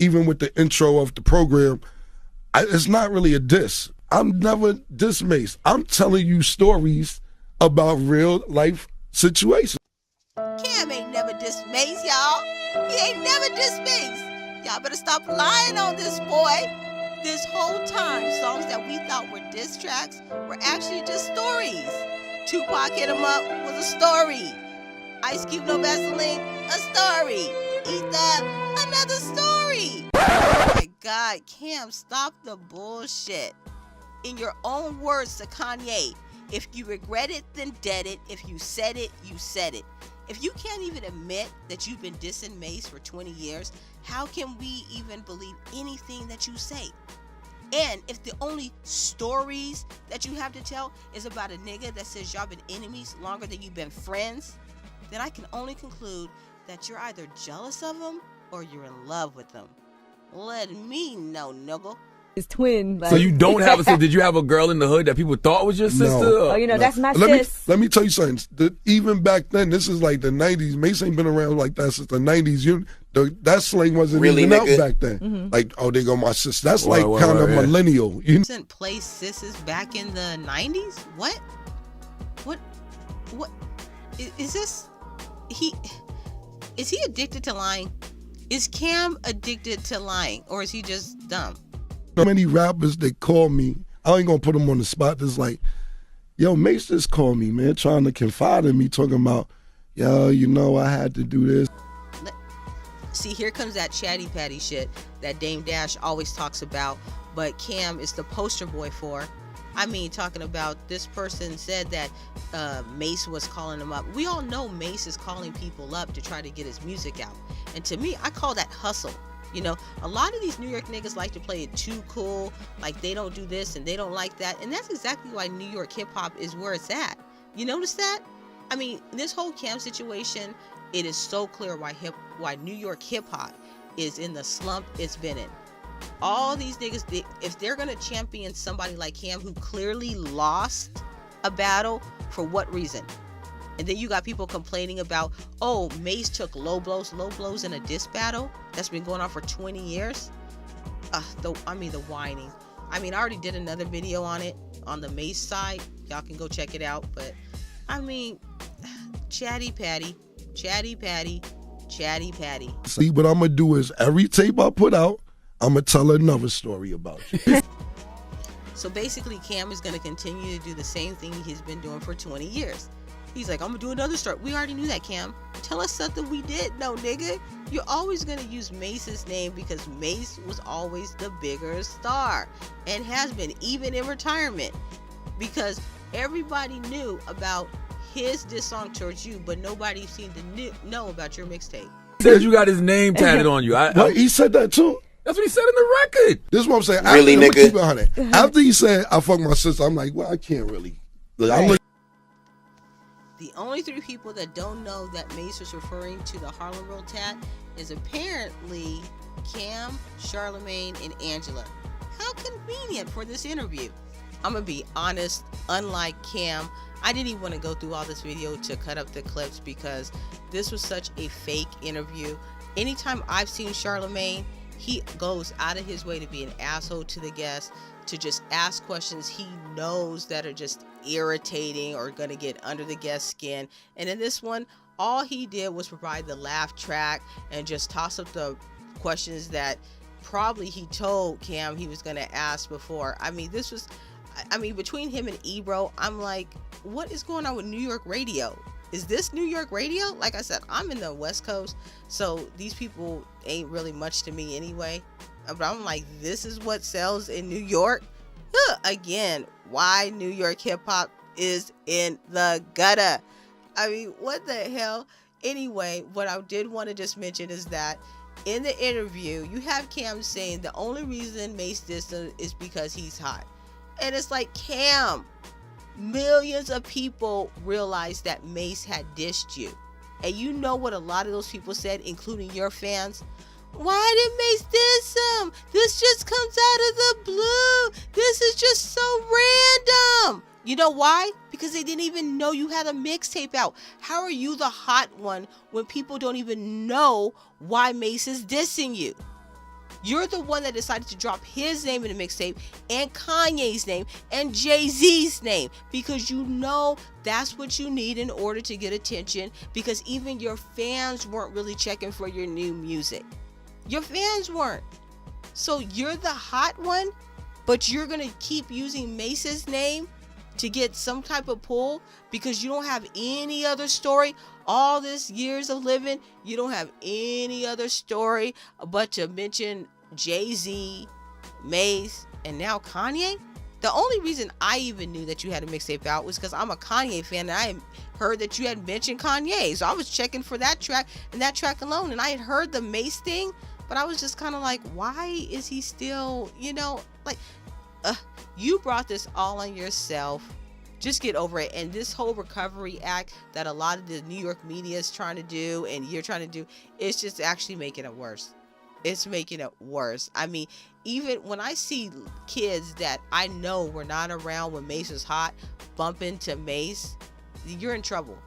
even with the intro of the program, it's not really a diss. I'm never diss Mase. I'm telling you stories about real life situations. Cam ain't never dissed Mase, y'all. He ain't never dissed Mase. Y'all better stop lying on this boy. This whole time, songs that we thought were diss tracks were actually just stories. Tupac Hit 'Em Up was a story. Ice Cube No Vaseline, a story. Ether, another story. Oh my God, Cam, stop the bullshit. In your own words to Kanye, if you regret it, then dead it. If you said it, you said it. If you can't even admit that you've been dissing Mase for 20 years, how can we even believe anything that you say? And if the only stories that you have to tell is about a nigga that says y'all been enemies longer than you've been friends, then I can only conclude that you're either jealous of him or you're in love with him. Let me know, nigga. His twin. Like. So you don't have a sister? Did you have a girl in the hood that people thought was your sister? No. Oh, you know, that's my sis. Let me tell you something. Even back then, this is like the 90s. Mase ain't been around like that since the 90s. That slang wasn't really, even nigga? out back then. Mm-hmm. like, oh, they go my sister. That's kind of millennial. You know? Didn't play sisses back in the 90s? What? Is this? Is he addicted to lying? Is Cam addicted to lying, or is he just dumb? So many rappers that call me, I ain't gonna put them on the spot. It's like, yo, Mase just called me, man, trying to confide in me, talking about, yo, you know, I had to do this. See, here comes that chatty patty shit that Dame Dash always talks about, but Cam is the poster boy for. I mean, talking about this person said that Mase was calling him up. We all know Mase is calling people up to try to get his music out. And to me, I call that hustle. You know, a lot of these New York niggas like to play it too cool, like they don't do this and they don't like that. And that's exactly why New York hip hop is where it's at. You notice that? I mean, this whole Cam situation, it is so clear why New York hip hop is in the slump it's been in. All these niggas, if they're gonna champion somebody like Cam who clearly lost a battle, for what reason? And then you got people complaining about, oh, Mase took low blows in a diss battle that's been going on for 20 years. The whining. I mean, I already did another video on it on the Mase side. Y'all can go check it out. But I mean, chatty patty. See, what I'm gonna do is every tape I put out, I'm gonna tell another story about you. So basically, Cam is gonna continue to do the same thing he's been doing for 20 years. He's like, I'm gonna do another story. We already knew that, Cam. Tell us something we did. No, nigga. You're always gonna use Mase's name because Mase was always the bigger star and has been, even in retirement. Because everybody knew about his diss song towards you, but nobody seemed to know about your mixtape. He said you got his name tatted on you. He said that too? That's what he said in the record. This is what I'm saying. Really, nigga? Keep it 100. After he said, I fucked my sister, I'm like, well, I can't really. Look, The only three people that don't know that Mase was referring to the Harlem World tat is apparently Cam, Charlemagne, and Angela. How convenient for this interview. I'm gonna be honest, unlike Cam, I didn't even want to go through all this video to cut up the clips because this was such a fake interview. Anytime I've seen Charlemagne, he goes out of his way to be an asshole to the guest, to just ask questions he knows that are just irritating or gonna get under the guest's skin. And in this one, all he did was provide the laugh track and just toss up the questions that probably he told Cam he was gonna ask before. I mean, between him and Ebro, I'm like, what is going on with New York radio? Is this New York radio? Like I said, I'm in the West Coast, so these people ain't really much to me anyway. But I'm like, this is what sells in New York? Again, why New York hip hop is in the gutter. I mean, what the hell? Anyway, what I did want to just mention is that in the interview, you have Cam saying the only reason Mase dissed him is because he's hot. And it's like, Cam, millions of people realized that Mase had dissed you. And you know what a lot of those people said, including your fans? Why did Mase diss him? This just comes out of the blue. This is just so random. You know why? Because they didn't even know you had a mixtape out. How are you the hot one when people don't even know why Mase is dissing you? You're the one that decided to drop his name in the mixtape and Kanye's name and Jay-Z's name because you know that's what you need in order to get attention, because even your fans weren't really checking for your new music. Your fans weren't. So you're the hot one, but you're going to keep using Mase's name to get some type of pull because you don't have any other story. All this years of living, you don't have any other story but to mention Jay-Z, Mase, and now Kanye. The only reason I even knew that you had a mixtape out was because I'm a Kanye fan and I heard that you had mentioned Kanye. So I was checking for that track and that track alone, and I had heard the Mase thing, but I was just kind of like, why is he still, like, you brought this all on yourself. Just get over it. And this whole recovery act that a lot of the New York media is trying to do and you're trying to do, it's just actually making it worse. It's making it worse. I mean, even when I see kids that I know were not around when Mase was hot bump into Mase, you're in trouble.